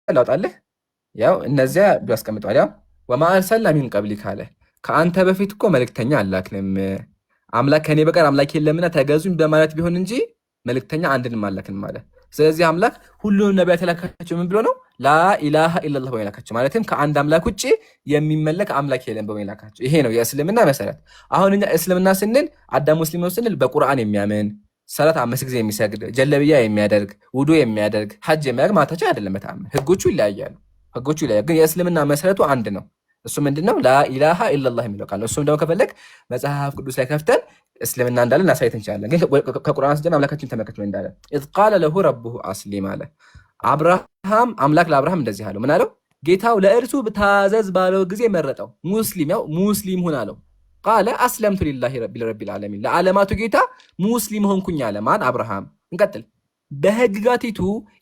ላውጣልህ። ያው እነዚያ ቢያስቀምጠዋል። ያው ወማ አርሰልና ሚን ቀብሊከ አለ ከአንተ በፊት እኮ መልእክተኛ አላክንም። አምላክ ከኔ በቀር አምላክ የለምና ተገዙኝ በማለት ቢሆን እንጂ መልእክተኛ አንድንም አላክንም አለ። ስለዚህ አምላክ ሁሉንም ነቢያት የላካቸው ምን ብሎ ነው? ላኢላሃ ኢለላህ ብሎ የላካቸው ማለትም ከአንድ አምላክ ውጭ የሚመለክ አምላክ የለም ብሎ የላካቸው። ይሄ ነው የእስልምና መሰረት። አሁን እኛ እስልምና ስንል አዳም ሙስሊም ነው ስንል በቁርአን የሚያምን ሰላት 5 ጊዜ የሚሰግድ ጀለብያ የሚያደርግ ውዱ የሚያደርግ ሐጅ የሚያደርግ ማታቸው አይደለም። በተአምር ህጎቹ ይለያያሉ። ግን የእስልምና መሰረቱ አንድ ነው። እሱ ምንድነው? ላኢላሃ ኢለላህ የሚለው ቃል ነው። እሱም ደግሞ ከፈለግ መጽሐፍ ቅዱስ ላይ ከፍተን እስልምና እንዳለ እናሳየት እንችላለን። ግን ከቁርአን ስጀን አምላካችን ተመልከት ምን እንዳለ ኢዝ ቃለ ለሁ ረቡሁ አስሊም አለ። አምላክ ለአብርሃም እንደዚህ አለው። ምን አለው? ጌታው ለእርሱ ታዘዝ ባለው ጊዜ መረጠው። ሙስሊም ሁን አለው። ቃለ አስለምቱ ሊላሂ ረቢል ዓለሚን ለዓለማቱ ጌታ ሙስሊም ሆንኩኝ አለ። ማን? አብርሃም። እንቀጥል። በህግጋቲቱ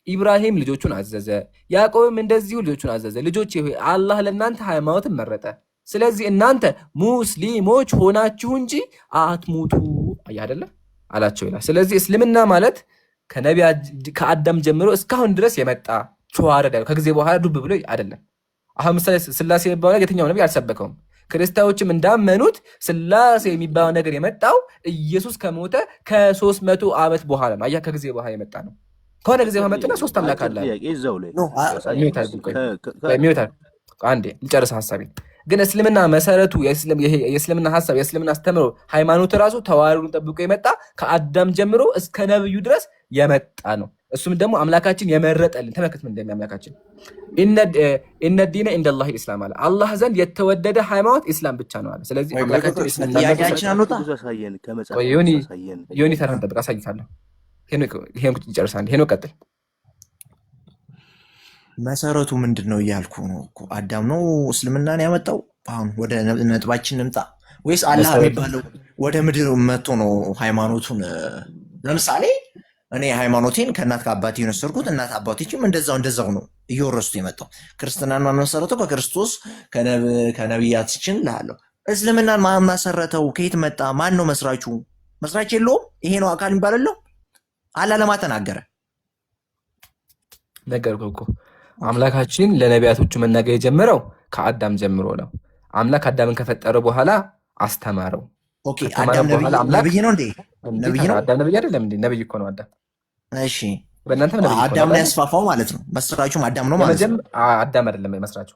ኢብራሂም ልጆቹን አዘዘ፣ ያዕቆብም እንደዚሁ ልጆቹን አዘዘ። ልጆቼ ሆይ አላህ ለእናንተ ሃይማኖትን መረጠ፣ ስለዚህ እናንተ ሙስሊሞች ሆናችሁ እንጂ አትሙቱ አይደለ አላቸው ይላል። ስለዚህ እስልምና ማለት ከአዳም ጀምሮ እስካሁን ድረስ የመጣ ተዋረድ ያለው ከጊዜ በኋላ ዱብ ብሎ አይደለም። አሁን ምሳሌ ስላሴ የሚባለው የትኛው ነብይ አልሰበከውም። ክርስቲያኖችም እንዳመኑት ስላሴ የሚባለው ነገር የመጣው ኢየሱስ ከሞተ ከ300 ዓመት በኋላ ነው። አያ ከጊዜ በኋላ የመጣ ነው። ከሆነ ጊዜ መጥና ሶስት አምላክ አለ። አንዴ ልጨርስ ሐሳቤን። ግን እስልምና መሰረቱ የእስልምና ሐሳብ የእስልምና አስተምሮ ሃይማኖት ራሱ ተዋረዱን ጠብቆ የመጣ ከአዳም ጀምሮ እስከ ነብዩ ድረስ የመጣ ነው። እሱም ደግሞ አምላካችን የመረጠልን ተመልከት፣ ምን እንደሚያምላካችን ኢነ ዲነ ኢንደላሂ ኢስላም አለ። አላህ ዘንድ የተወደደ ሃይማኖት ኢስላም ብቻ ነው አለ። ስለዚህ አምላካችን ዮኒ ተራን ጠብቅ፣ አሳይታለሁ። ሄኖክ ይጨርሳል። ሄኖክ ቀጥል። መሰረቱ ምንድን ነው እያልኩ ነው እኮ። አዳም ነው እስልምናን ያመጣው። አሁን ወደ ነጥባችን እንምጣ። ወይስ አላህ የሚባለው ወደ ምድር መጥቶ ነው ሃይማኖቱን? ለምሳሌ እኔ ሃይማኖቴን ከእናት ከአባቴ የወሰድኩት፣ እናት አባቶችም እንደዛው ነው እየወረሱት የመጣው። ክርስትናን ማን መሰረተው? ከክርስቶስ ከነቢያችን ላለው። እስልምናን ማን መሰረተው? ከየት መጣ? ማን ነው መስራቹ? መስራች የለውም። ይሄ ነው አካል የሚባለው። አላህ ለማ ተናገረ? ነገርኩህ እኮ አምላካችን ለነቢያቶቹ መናገር የጀመረው ከአዳም ጀምሮ ነው። አምላክ አዳምን ከፈጠረው በኋላ አስተማረው። ኦኬ፣ አዳም ነብይ ነው እንዴ? ነብይ ነው? አዳም ነብይ አይደለም እንዴ? ነብይ እኮ ነው አዳም። እሺ፣ በእናንተም ነብይ አዳም ነው ያስፋፋው ማለት ነው። መስራቹም አዳም ነው ማለት ነው። አዳም አይደለም መስራቹ።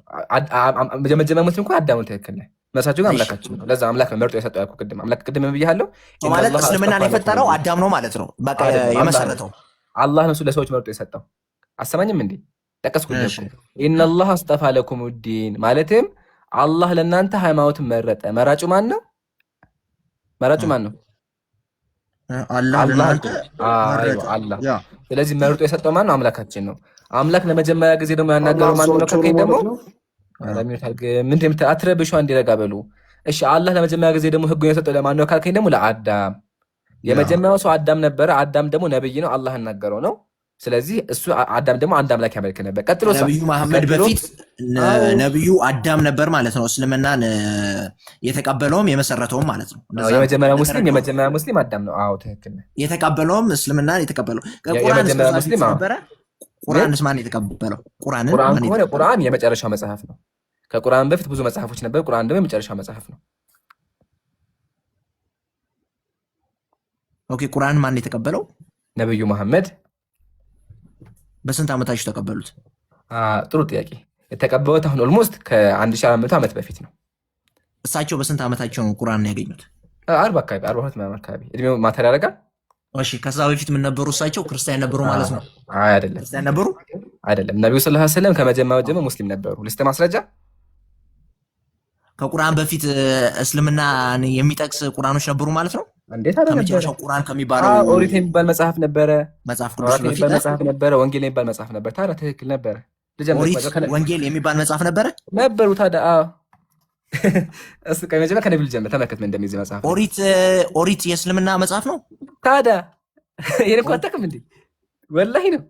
መጀመሪያ ሙስሊም እኮ አዳም ነው። ትክክል ነህ። መስራቹ ግን አምላካችን ነው። ለዛ አምላክ ነው መርጦ የሰጠው ያልኩህ ቅድም። አምላክ ቅድም ብያለሁ ማለት እስልምናን የፈጠረው አዳም ነው ማለት ነው። በቃ የመሰረተው አላህ ነው ለሰዎች መርጦ የሰጠው። አሰማኝም እንዴ? ጠቀስኩልህ እኮ ኢነላህ አስጠፋ ለኩም ዲን ማለትም አላህ ለእናንተ ሃይማኖትን መረጠ። መራጩ ማን ነው? አላህ። ስለዚህ መርጦ የሰጠው ማን ነው? አምላካችን ነው። አምላክ ለመጀመሪያ ጊዜ ደግሞ ያናገረው ማን ነው? ከከኝ ደግሞ ምንድን አትረብሹ፣ እንዲረጋ በሉ። እሺ፣ አላህ ለመጀመሪያ ጊዜ ደግሞ ህጉን የሰጠው ለማን ነው ካልከኝ ደግሞ ለአዳም። የመጀመሪያው ሰው አዳም ነበረ። አዳም ደግሞ ነብይ ነው፣ አላህ ያናገረው ነው። ስለዚህ እሱ አዳም ደግሞ አንድ አምላክ ያመልክ ነበር። ቀጥሎ ነብዩ መሐመድ በፊት ነብዩ አዳም ነበር ማለት ነው። እስልምናን የተቀበለውም የመሰረተውም ማለት ነው። የመጀመሪያ ሙስሊም አዳም ነው። አዎ ትክክል ነህ። የተቀበለውም እስልምናን የተቀበለው የመጀመሪያ ሙስሊም ነበረ። ቁርአንስ ማን የተቀበለው? ቁርአን የመጨረሻው መጽሐፍ ነው። ከቁርአን በፊት ብዙ መጽሐፎች ነበር። ቁርአን ደግሞ የመጨረሻው መጽሐፍ ነው። ኦኬ፣ ቁርአን ማን የተቀበለው? ነብዩ መሐመድ። በስንት ዓመታቸው ተቀበሉት? ጥሩ ጥያቄ። የተቀበሉት አሁን ኦልሞስት ከ1400 ዓመት በፊት ነው። እሳቸው በስንት ዓመታቸው ነው ቁርአን ያገኙት? 40 አካባቢ 42 ምናምን አካባቢ እድሜው ማተር ያደርጋል። እሺ፣ ከዛ በፊት ምን ነበሩ? እሳቸው ክርስቲያን ነበሩ ማለት ነው? አይደለም፣ ክርስቲያን ነበሩ አይደለም። ነብዩ ሰለላሁ ዐለይሂ ወሰለም ከመጀመሪያው ጀምሮ ሙስሊም ነበሩ። ልስጥ ማስረጃ። ከቁርአን በፊት እስልምናን የሚጠቅስ ቁርአኖች ነበሩ ማለት ነው? እንዴት አይደለም? ከመጨረሻው ቁርአን ከሚባለው ኦሪት የሚባል መጽሐፍ ነበረ፣ መጽሐፍ ቅዱስ የሚባል መጽሐፍ ነበረ፣ ወንጌል የሚባል መጽሐፍ ነበር። ታዲያ ትክክል ነበረ። ወንጌል የሚባል መጽሐፍ ነበሩ። ታዲያ እሱ ከመጀመሪያ ከነብዩ ጀምር ተመልከት ምን እንደሚይዝ መጽሐፍ። ኦሪት የእስልምና መጽሐፍ ነው። ታዲያ ይሄን እኮ አታውቅም እንዴ? ወላሂ ነው።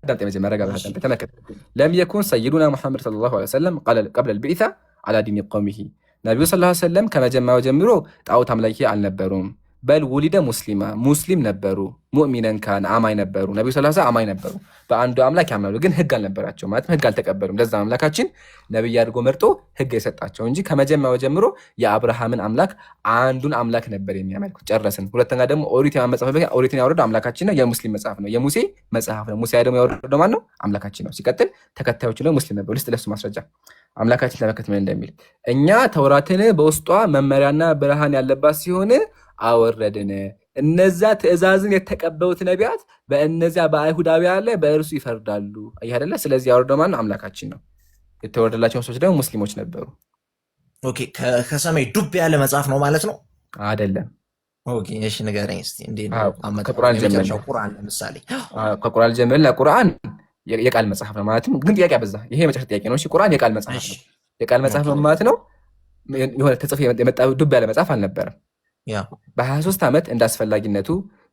አዳምጥ፣ መጀመሪያ ጋር ተመልከት። ለም የኩን ሰይዱና ሙሐመድ ሰለላሁ ዐለይሂ ወሰለም ቀብለ አልቢዕሳ ዐላ ዲኒ ቀውሚሂ ነቢዩ ሰለላሁ ዐለይሂ ወሰለም ከመጀመሪያው ጀምሮ ጣዖት አምላኪ አልነበሩም። በል ውሊደ ሙስሊማ ሙስሊም ነበሩ፣ ሙእሚነን ካን አማኝ ነበሩ። ነቢዩ ሰለላሁ ዐለይሂ ወሰለም አማኝ ነበሩ፣ በአንዱ አምላክ ያምናሉ፣ ግን ህግ አልነበራቸው ማለት ህግ አልተቀበሉም። ለዛ አምላካችን ነቢይ አድርጎ መርጦ ህግ የሰጣቸው እንጂ ከመጀመሪያው ጀምሮ የአብርሃምን አምላክ አንዱን አምላክ ነበር የሚያመልኩት። ጨረስን። ሁለተኛ ደግሞ ኦሪትን ያወረደው አምላካችን ነው፣ የሙስሊም መጽሐፍ ነው፣ የሙሴ መጽሐፍ ነው። ሙሴ ደግሞ ያወረደው ማን ነው? አምላካችን ነው። ሲቀጥል ተከታዮቹ ደግሞ ሙስሊም ነበሩ። ልስጥ ለሱ ማስረጃ አምላካችን ተመልከት ምን እንደሚል፣ እኛ ተውራትን በውስጧ መመሪያና ብርሃን ያለባት ሲሆን አወረድን። እነዛ ትእዛዝን የተቀበሉት ነቢያት በእነዚያ በአይሁዳውያን ላይ በእርሱ ይፈርዳሉ። ይህ አይደለ? ስለዚህ ያወረደው ማን ነው? አምላካችን ነው። የተወረደላቸው ሰዎች ደግሞ ሙስሊሞች ነበሩ። ኦኬ፣ ከሰማይ ዱብ ያለ መጽሐፍ ነው ማለት ነው? አይደለም። ኦኬ፣ እሺ ንገረኝ እስኪ እንዴት አዎ፣ ነው? ከቁርአን ጀምረን ቁርአን ለምሳሌ ከቁርአን ጀምረን ቁርአን የቃል መጽሐፍ ነው ማለትም፣ ግን ጥያቄ አበዛ። ይሄ የመጨረሻ ጥያቄ ነው። እሺ፣ ቁርአን የቃል መጽሐፍ ነው። የቃል መጽሐፍ ነው ማለት ነው። የሆነ ተጽፎ የመጣ ዱብ ያለ መጽሐፍ አልነበረም። በ23 ዓመት እንደ አስፈላጊነቱ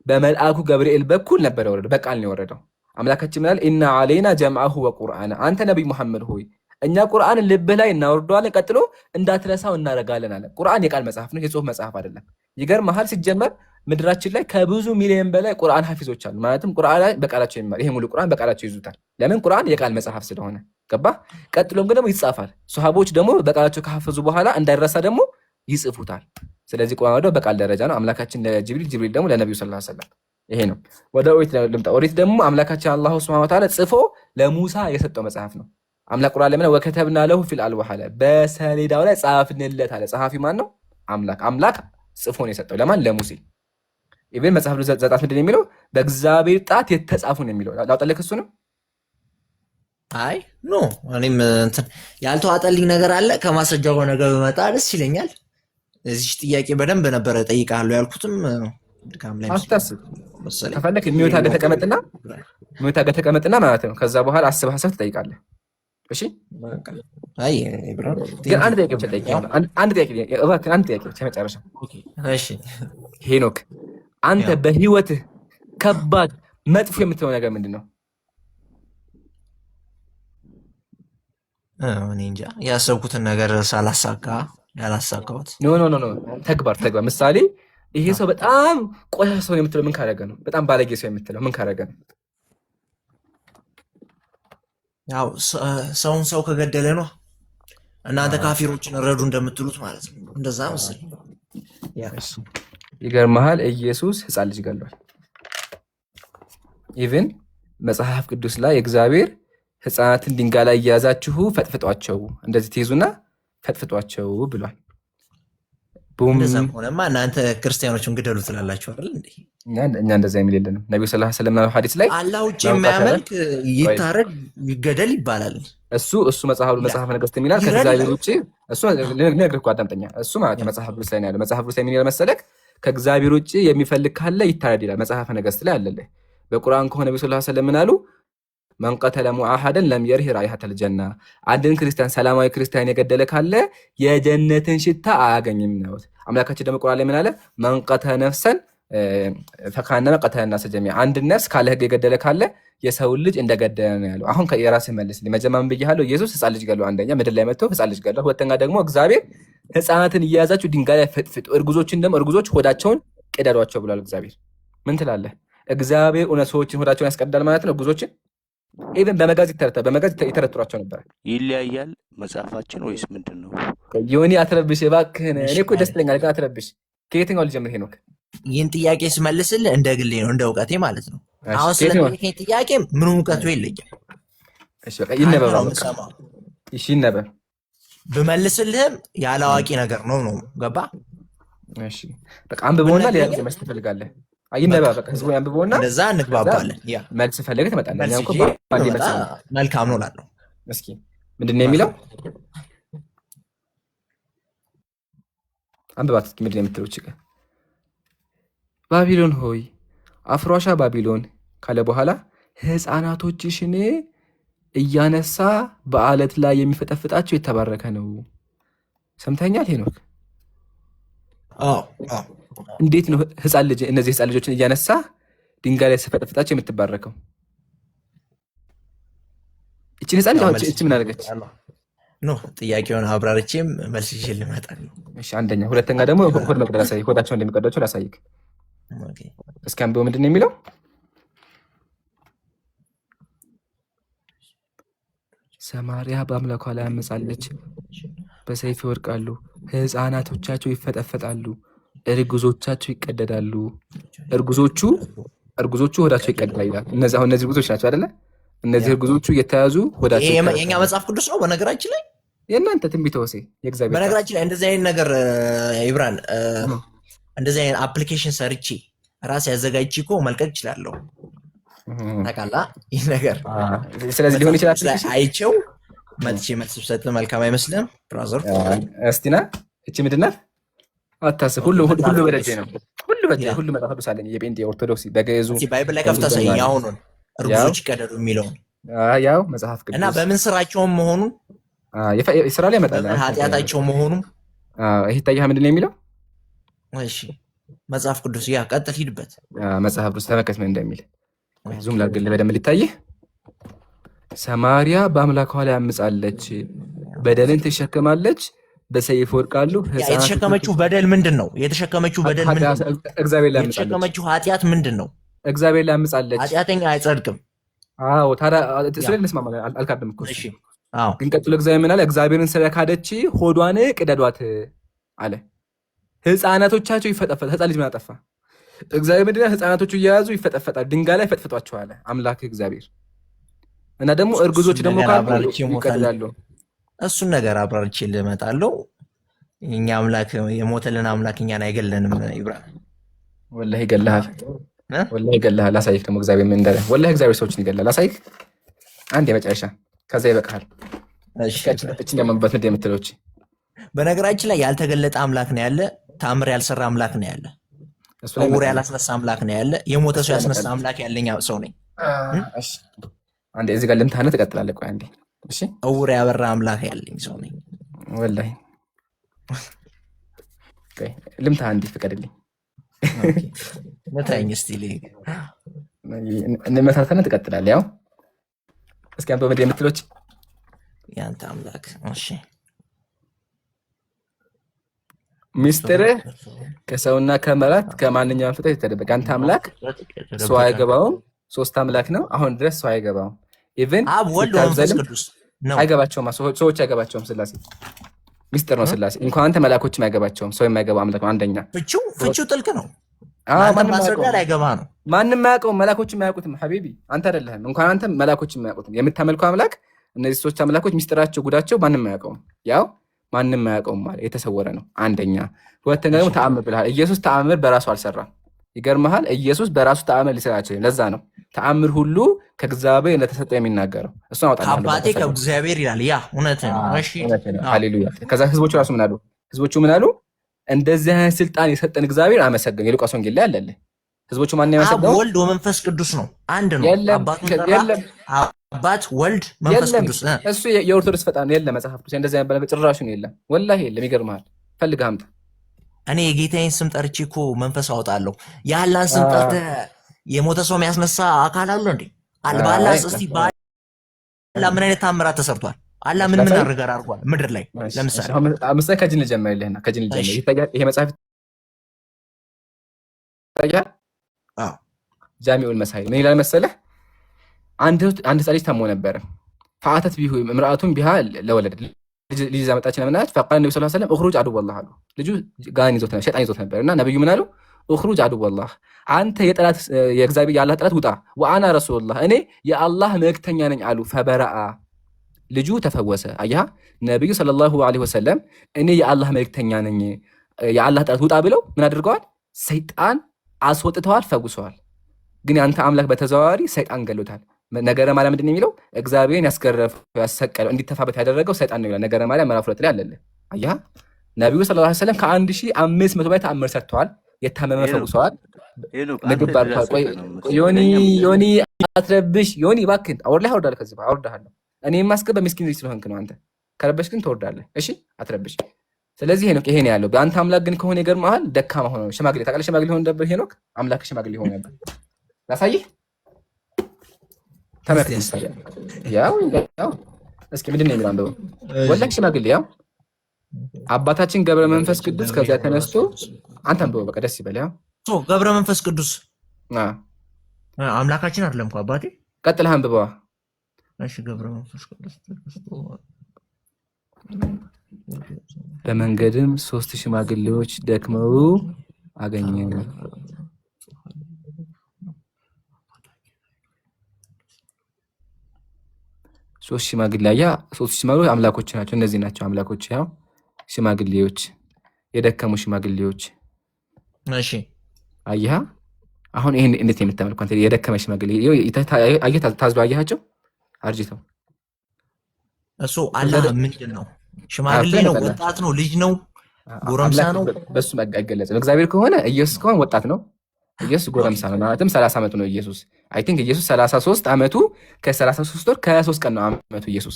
በመልአኩ ገብርኤል በኩል ነበር የወረደው። በቃል ነው የወረደው። አምላካችን ምናል ኢና አለይና ጀምዐሁ ወቁርአን፣ አንተ ነቢይ ሙሐመድ ሆይ እኛ ቁርአን ልብህ ላይ እናወርደዋለን፣ ቀጥሎ እንዳትረሳው እናደርጋለን አለ። ቁርአን የቃል መጽሐፍ ነው፣ የጽሁፍ መጽሐፍ አይደለም። ይገርምሃል፣ ሲጀመር ምድራችን ላይ ከብዙ ሚሊዮን በላይ ቁርአን ሐፊዞች አሉ። ማለትም ቁርአን ላይ በቃላቸው ይማር፣ ይሄ ሙሉ ቁርአን በቃላቸው ይዙታል። ለምን? ቁርአን የቃል መጽሐፍ ስለሆነ። ገባ? ቀጥሎም ግን ደግሞ ይጻፋል። ሱሐቦች ደግሞ በቃላቸው ከሐፈዙ በኋላ እንዳይረሳ ደግሞ ይጽፉታል። ስለዚህ ቁርአን ወደ በቃል ደረጃ ነው። አምላካችን ለጅብሪል፣ ጅብሪል ደግሞ ለነብዩ ሰለላሁ ዐለይሂ ወሰለም። ይሄ ነው። ወደ ኦሪት ልምጣ። ኦሪት ደግሞ አምላካችን አላሁ ሱብሓነሁ ወተዓላ ጽፎ ለሙሳ የሰጠው መጽሐፍ ነው። አምላክ ቁርአን ላይ ወከተብና ለሁ ፊል አልዋህ አለ፣ በሰሌዳው ላይ ጻፍንለት አለ። ጸሐፊ ማን ነው? አምላክ ጽፎ ነው የሰጠው። ለማን? ለሙሴ። ኢቭን መጽሐፍ ዘጸአት ምንድን ነው የሚለው? በእግዚአብሔር ጣት የተጻፉ ነው የሚለው። ላውጣልህ እሱ ነው። አይ ኖ እኔም እንትን ያልተዋጠልኝ ነገር አለ። ከማስረጃው ነገር በመጣ ደስ ይለኛል። እዚህ ጥያቄ በደንብ ነበረ ጠይቃለሁ ያልኩትም ድካም ላይ አስታስብ መሰለኝ። ከፈለክ ሚውት አድርገህ ተቀመጥና ማለት ነው። ከዛ በኋላ አስበህ ትጠይቃለህ። እሺ አይ ግን አንድ ጥያቄ ብቻ ጠይቄሃለሁ። አንድ ጥያቄ ብቻ መጨረሻ። እሺ ሄኖክ፣ አንተ በህይወትህ ከባድ መጥፎ የምትለው ነገር ምንድን ነው? እኔ እንጃ፣ ያሰብኩትን ነገር ሳላሳካ ያላሳካሁት። ኖ ተግባር። ምሳሌ ይሄ ሰው በጣም ቆሻሻ ሰው የምትለው ምን ካደረገ ነው? በጣም ባለጌ ሰው የምትለው ምን ካደረገ ነው? ያው ሰውን ሰው ከገደለ ነው። እናንተ ካፊሮችን ረዱ እንደምትሉት ማለት ነው። እንደዛ መሰለኝ። ይገርምሃል፣ ኢየሱስ ህፃን ልጅ ገሏል። ኢቭን መጽሐፍ ቅዱስ ላይ እግዚአብሔር ህፃናትን ድንጋይ ላይ እያያዛችሁ ፈጥፍጧቸው፣ እንደዚህ ትይዙና ፈጥፍጧቸው ብሏል። እንደዛ ሆነማ እናንተ ክርስቲያኖችን ግደሉ ትላላችሁ አይደል እንዴ? እኛ እንደዛ የሚል የለንም። ነብዩ ሰለላሁ ዐለይሂ ወሰለም ሐዲስ ላይ አላህ ውጭ የማያመልክ ይታረድ ይገደል ይባላል። እሱ መጽሐፍ ነገሥት የሚላል ከእግዚአብሔር ውጭ እሱ ነገር እኮ አዳምጠኛ። እሱ ማለት መጽሐፍ ቅዱስ ላይ ነው ያለው። መጽሐፍ ቅዱስ ላይ ምን ይላል መሰለክ? ከእግዚአብሔር ውጭ የሚፈልግ ካለ ይታረድ ይላል። መጽሐፍ ነገሥት ላይ አለልህ። በቁርአን ከሆነ ነብዩ ሰለላሁ ዐለይሂ ወሰለም ምን አሉ? መን ቀተለ ሙዓሃደን ለም የርህ ራኢሐተል ጀና፣ አንድን ክርስቲያን ሰላማዊ ክርስቲያን የገደለ ካለ የጀነትን ሽታ አያገኝም ነው። አምላካችን ደግሞ ቁርአን ላይ ምን አለ? መን ቀተለ ነፍሰን ፈካነመ ቀተለ ናሰ ጀሚዓ፣ አንድ ነፍስ ካለ ህግ የገደለ ካለ የሰውን ልጅ እንደገደለ ነው ያለው። አሁን የራስህ መልስ። መጀመሪያ ብያለሁ፣ ኢየሱስ ህፃን ልጅ ገሏል። አንደኛ ምድር ላይ መጥቶ ህፃን ልጅ ገሏል። ሁለተኛ ደግሞ እግዚአብሔር ህፃናትን እየያዛችሁ ድንጋይ ላይ ፈጥፍጡ፣ እርጉዞች ሆዳቸውን ቅደዷቸው ብሏል እግዚአብሔር። ምን ትላለህ? እግዚአብሔር እውነት ሰዎችን ሆዳቸውን ያስቀዳል ማለት ነው? እርጉዞችን ኢቨን በመጋዝ ይተረትሯቸው ነበር። ይለያያል መጽሐፋችን ወይስ ምንድን ነው? ዮኒ አትረብሽ እባክህን። እኔ እኮ ደስ ይለኛል ግን አትረብሽ። ከየትኛው ልጀምር ሄኖክ? ይህን ጥያቄ ስመልስልህ እንደ ግሌ ነው፣ እንደ እውቀቴ ማለት ነው። አሁን ስለጠየቀኝ ጥያቄ ምንም እውቀቱ የለኝም። ይነበብ ብመልስልህም ያለ አዋቂ ነገር ነው። ገባ? በቃ አንብበውና ሌላ ጊዜ መስጠት ትፈልጋለህ? ይነበብ። በቃ ህዝቡ ያንብበውና እንደዛ እንግባባለን። መልስ ፈልገህ ትመጣለህ። መልካም ነው እላለሁ። እስኪ ምንድን ነው የሚለው? አንብባት እስኪ ምንድን ነው የምትለው? ችግር ባቢሎን ሆይ አፍሯሻ ባቢሎን ካለ በኋላ ህፃናቶችሽን እያነሳ በአለት ላይ የሚፈጠፍጣቸው የተባረከ ነው። ሰምተኛል ሄኖክ? እንዴት ነው እነዚህ ህፃን ልጆችን እያነሳ ድንጋይ ላይ ሲፈጠፍጣቸው የምትባረከው? እችን ህፃን ልጅ ምን አደረገች? ጥያቄውን አብራርቼም መልስ ይዤ ልመጣ ነው። አንደኛ። ሁለተኛ ደግሞ ሆድ መቅደል ላሳይክ፣ ሆዳቸውን እንደሚቀዷቸው ላሳይክ። ኦኬ እስኪ አንብበው ምንድን ነው የሚለው? ሰማርያ በአምላኳ ላይ አመጻለች፣ በሰይፍ ይወድቃሉ፣ ሕፃናቶቻቸው ይፈጠፈጣሉ፣ እርጉዞቻቸው ይቀደዳሉ። እርጉዞቹ ሆዳቸው ይቀደዳል ይላል። እነዚህ እርጉዞች ናቸው አይደለ? እነዚህ እርጉዞቹ እየተያዙ ሆዳቸው ይቀደዳል። የኛ መጽሐፍ ቅዱስ ነው በነገራችን ላይ። የእናንተ ትንቢተ ሆሴዕ የእግዚአብሔር በነገራችን ላይ እንደዚህ አይነት ነገር ይብራን እንደዚህ አይነት አፕሊኬሽን ሰርቼ ራሴ አዘጋጅቼ እኮ መልቀቅ እችላለሁ። ታውቃለህ ይህ ነገር። ስለዚህ ሊሆን ይችላል አይቼው መጥቼ መልስ ብሰጥ መልካም አይመስልም ብራዘር? እስቲና እቺ ምንድን ናት? አታስብ። ሁሉ በደጄ ነው። ሁሉ መጽሐፍ ቅዱስ አለኝ። የጴንጤ ኦርቶዶክስ በግዕዙ ባይብል ላይ ከፍተህ ሰኝ አሁኑን እርጉዞች ይቀደዱ የሚለውን ያው መጽሐፍ ቅዱስ እና በምን ስራቸውም መሆኑን ስራ ላይ ይመጣል። ኃጢአታቸው መሆኑን ይሄ ይታያል። ምንድን ነው የሚለው? እሺ መጽሐፍ ቅዱስ ያ ቀጥል፣ ሂድበት። መጽሐፍ ቅዱስ ተመልከት ምን እንደሚል። ዙም ላድርግልህ በደንብ ሊታይህ። ሰማርያ በአምላኳ ላይ አምጻለች፣ በደልን ትሸከማለች፣ በሰይፍ ይወድቃሉ። የተሸከመችው በደል ምንድን ነው? የተሸከመችው በደል ምንድን ነው? እግዚአብሔር ላይ አምጻለች። የተሸከመችው ኃጢአት ምንድን ነው? እግዚአብሔር ላይ አምጻለች። ኃጢአተኛ አይጸድቅም። አዎ ታዲያ ስለነስማማ አልካድም እኮ። እሺ ግን ቀጥሎ እግዚአብሔር ምን አለ? እግዚአብሔርን ስለካደች ሆዷን ቅደዷት አለ። ሕፃናቶቻቸው ይፈጠፈጣል። ሕፃን ልጅ ምን አጠፋ? እግዚአብሔር ምንድን ነው? ሕፃናቶቹ እየያዙ ይፈጠፈጣል። ድንጋይ ላይ ፈጥፍጧቸዋል አምላክ እግዚአብሔር። እና ደግሞ እርጉዞች ደግሞ ካሉ ይቀደዳሉ። እሱን ነገር አብራርቼ ልመጣለሁ። እኛ አምላክ የሞተልን አምላክ እኛን አይገለንም። ይብራል ወላሂ ይገለሃል፣ ወላሂ ይገለሃል። ላሳይክ ደግሞ እግዚአብሔር ምን እንዳለ። ወላሂ እግዚአብሔር ሰዎችን ይገላል። ላሳይክ አንድ የመጨረሻ ከዛ ይበቃል። እቺ እንደማንበት ምንድን የምትለው? በነገራችን ላይ ያልተገለጠ አምላክ ነው ያለ፣ ታምር ያልሰራ አምላክ ነው ያለ፣ ዕውር ያላስነሳ አምላክ ነው ያለ፣ የሞተ ሰው ያስነሳ አምላክ ያለኝ ሰው ነኝ። አንዴ እዚህ ጋር ልምታነ ትቀጥላለህ። ቆይ አንዴ እሺ። ዕውር ያበራ አምላክ ያለኝ ሰው ነኝ ወላሂ። ቆይ ልምታ አንዴ ፍቀድልኝ። መታኝ እስቲ እንመታተነ ትቀጥላለህ። ያው እስኪ አንተ በመድ የምትሎች ያንተ አምላክ እሺ። ሚስጥርህ ከሰውና ከመላት ከማንኛውም ፍጥረት የተደበቀ አንተ አምላክ ሰው አይገባውም። ሶስት አምላክ ነው አሁን ድረስ ሰው አይገባውም። ኢቭን አብ ወልድ መንፈስ ቅዱስ ነው አይገባቸውም። ሰዎች አይገባቸውም። ስላሴ ሚስጥር ነው። ስላሴ እንኳን አንተ መላኮችም አይገባቸውም። ሰው የማይገባው አምላክ ነው። አንደኛ ፍቺው ጥልቅ ነው። ማንም ማስረዳ አይገባ ነው። ማንም አያውቀውም። መላኮችም አያውቁትም። ሐቢቢ አንተ አይደለህም። እንኳን አንተ መላኮችም አያውቁትም። የምታመልከው አምላክ እነዚህ ሶስት አምላኮች ሚስጥራቸው ጉዳቸው ማንም አያውቀውም። ያው ማንም አያውቀውም ማለት የተሰወረ ነው። አንደኛ። ሁለተኛ ደግሞ ተአምር ብለሃል። ኢየሱስ ተአምር በራሱ አልሰራም። ይገርምሃል። ኢየሱስ በራሱ ተአምር ሊሰራ አይችልም። ለዛ ነው ተአምር ሁሉ ከእግዚአብሔር እንደተሰጠ የሚናገረው። እሱን አውጣለሁ። አባቴ ከእግዚአብሔር ይላል። ያ እውነት ነው። እሺ ሃሌሉያ። ከዛ ህዝቦቹ ራሱ ምን አሉ? ህዝቦቹ ምን አሉ? እንደዚህ አይነት ስልጣን የሰጠን እግዚአብሔር አመሰገን። የሉቃስ ወንጌል ላይ አለልህ። ህዝቦቹ ማን ያመሰገነው? አብ ወልድ ወመንፈስ ቅዱስ ነው። አንድ ነው። አባት ወልድ መንፈስ ቅዱስ። እሱ የኦርቶዶክስ ፈጣን የለም መጽሐፍ ቅዱስ እንደዚህ አይነት ነገር ጭራሹን የለም። ወላሂ የለም። ይገርምሃል። ፈልገህ አምጣ። እኔ የጌታዬን ስም ጠርቼ እኮ መንፈስ አወጣለሁ። የአላህን ስም ጠርተህ የሞተ ሰው የሚያስነሳ አካል አለ እንዴ? በአላህ እስቲ በአላህ ምን አይነት ታምራት ተሰርቷል? አላህ ምን አድርገር አድርጓል ምድር ላይ? ለምሳሌ ከጅን ልጀምርልህና ከጅን ልጀምር ይታያል። ይሄ መጽሐፍ ይታያል። ጃሚዑል መሳኢል ምን ይላል መሰለህ? አንድ ህፃን ልጅ ታሞ ነበረ። ፈአተት ቢሁ እምራአቱን ቢሃ ለወለድ ልጅ ዛመጣች ለምናች ፈቃል ነብዩ ሰለላሁ ዐለይሂ ወሰለም እኽሩጅ አዱወላህ አሉ። ልጁ ጋን ይዞት ነበር፣ ሸይጣን ይዞት ነበር እና ነብዩ ምን አሉ? እኽሩጅ አዱወላህ፣ አንተ የጠላት የእግዚአብሔር የአላህ ጠላት ውጣ። ወአና ረሱሉላህ፣ እኔ የአላህ መልእክተኛ ነኝ አሉ። ፈበረአ፣ ልጁ ተፈወሰ። አያህ ነብዩ ሰለላሁ ዐለይሂ ወሰለም እኔ የአላህ መልእክተኛ ነኝ የአላህ ጠላት ውጣ ብለው ምን አድርገዋል? ሰይጣን አስወጥተዋል፣ ፈውሰዋል። ግን የአንተ አምላክ በተዘዋዋሪ ሰይጣን ገሎታል። ነገረ ማርያም ምንድን ነው የሚለው? እግዚአብሔርን ያስገረፈው ያሰቀለው እንዲተፋበት ያደረገው ሰይጣን ነው ይላል። ነገረ ማርያም ምዕራፍ 2 ላይ አለልህ። አያህ ነብዩ ሰለላሁ ዐለይሂ ወሰለም ከ1500 በላይ ተአምር ሰርተዋል። የታመመ ፈውሰዋል። ምግብ ባርኳል። ቆይ ዮኒ አትረብሽ። ዮኒ እባክህን አወርድልህ አወርዳለሁ። ከዚህ አወርድሃለሁ። እኔ የማስገባ ምስኪን ልጅ ስለሆንክ ነው። አንተ ከረበሽ ግን ትወርዳለህ። እሺ አትረብሽ። ስለዚህ ሄኖክ ይሄ ነው ያለው። በአንተ አምላክ ግን ከሆነ ይገርምሃል፣ ደካማ ሆኖ ሽማግሌ ታውቃለህ። ሽማግሌ ሆኖ ነበር ሄኖክ። አምላክ ሽማግሌ ሆኖ ነበር። ላሳይህ ተመልከት። ያው እስኪ ምንድን ነው የሚለው? አንተ ወላሂ ሽማግሌ ያው አባታችን ገብረ መንፈስ ቅዱስ ከዚያ ተነስቶ አንተ አንብበው በቃ ደስ ይበል። ያው ገብረ መንፈስ ቅዱስ አ አምላካችን አይደለም እኮ አባቴ። ቀጥለህ አንብበዋ። እሺ ገብረ መንፈስ ቅዱስ በመንገድም 3 ሽማግሌዎች ደክመው አገኘ። 3 ሽማግሌ አያ 3 ሽማግሌዎች አምላኮች ናቸው። እነዚህ ናቸው አምላኮች። ያው ሽማግሌዎች፣ የደከሙ ሽማግሌዎች። እሺ አየህ አሁን ይሄን እንዴት የምታመልኩ አንተ? የደከመ ሽማግሌ አየህ፣ ታዝሎ አየሃቸው አርጅተው። እሱ አላህ ምንድን ነው? ሽማግሌ ነው? ወጣት ነው? ልጅ ነው? ጎረምሳ ነው? በሱ አይገለጽም። እግዚአብሔር ከሆነ ኢየሱስ ከሆነ ወጣት ነው። ኢየሱስ ጎረምሳ ነው። ማለትም 30 ዓመቱ ነው ኢየሱስ። አይ ቲንክ ኢየሱስ 33 ዓመቱ ከ33 ወር ከ23 ቀን ነው ዓመቱ ኢየሱስ።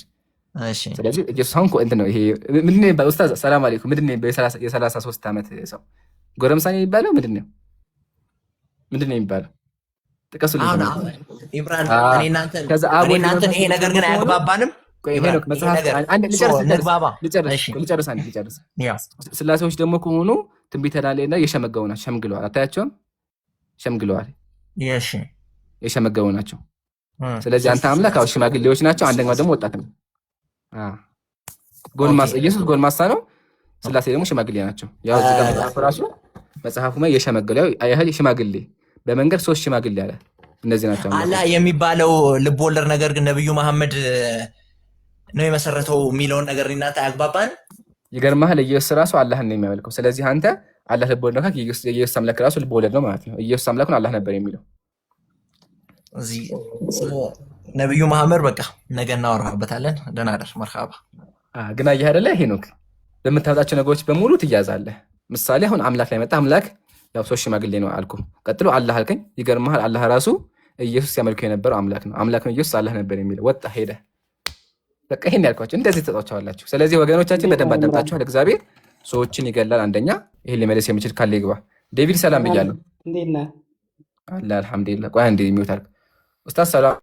እሺ ስለዚህ ኢየሱስ አሁን እንትን ነው። ይሄ ምንድን ነው የሚባለው? ኡስታዝ ሰላም አለይኩም። ምንድን ነው የ33 ዓመት ሰው ጎረምሳ ነው የሚባለው? ምንድን ነው የሚባለው? ጥቀሱልኝ። ኢምራን እኔ እናንተን ይሄ ነገር ግን አያግባባንም። ልጨርስ። ስላሴዎች ደግሞ ከሆኑ ትንቢተ ዳንኤል ላይ የሸመገቡ ናቸው። ሸምግለዋል። አታያቸውም? ሸምግለዋል። የሸመገቡ ናቸው። ስለዚህ አንተ አምላክ ሽማግሌዎች ናቸው። አንደኛው ደግሞ ወጣት ነው። ኢየሱስ ጎልማሳ ነው። ስላሴ ደግሞ ሽማግሌ ናቸው። ያው እዚህ ጋር መጽሐፉ ራሱ መጽሐፉ ላይ የሸመገለው ያህል ሽማግሌ በመንገድ 3 ሽማግሌ አለ። እነዚህ ናቸው አላህ የሚባለው ልብ ወለድ ነገር ግን ነብዩ መሐመድ ነው የመሰረተው የሚለውን ነገር እናንተ አያግባባን። ይገርምሃል፣ ኢየሱስ ራሱ አላህን ነው የሚያመልከው። ስለዚህ አንተ አላህ ልብ ወለድ ነው ካልክ የኢየሱስ አምላክ ራሱ ልብ ወለድ ነው ማለት ነው። ኢየሱስ አምላኩን አላህ ነበር የሚለው እዚህ ነብዩ መሐመድ። በቃ ነገ እናወራበታለን። ደህና ደር መርሐባ። ግን አየህ አይደለ ሄኖክ፣ በምታወጣቸው ነገሮች በሙሉ ትያዛለህ። ምሳሌ አሁን አምላክ ላይ መጣ። አምላክ ያው 3 ሽማግሌ ነው አልኩ። ቀጥሎ አላህ አልከኝ። ይገርምሃል፣ አላህ ራሱ ኢየሱስ ሲያመልከው የነበረው አምላክ ነው። አምላክ ነው ኢየሱስ አላህ ነበር የሚለው ወጣ ሄደ። በቃ ይሄን ያልኳቸው እንደዚህ ተጣጣቻላችሁ። ስለዚህ ወገኖቻችን በደንብ አዳምጣችኋል። እግዚአብሔር ሰዎችን ይገላል። አንደኛ ይሄን ሊመለስ የሚችል ካለ ይግባ። ዴቪድ ሰላም ብያለሁ። እንዴት ነህ? አላህ አልሐምዱሊላህ። ቆይ አንዴ የሚውታል ኡስታዝ ሰላም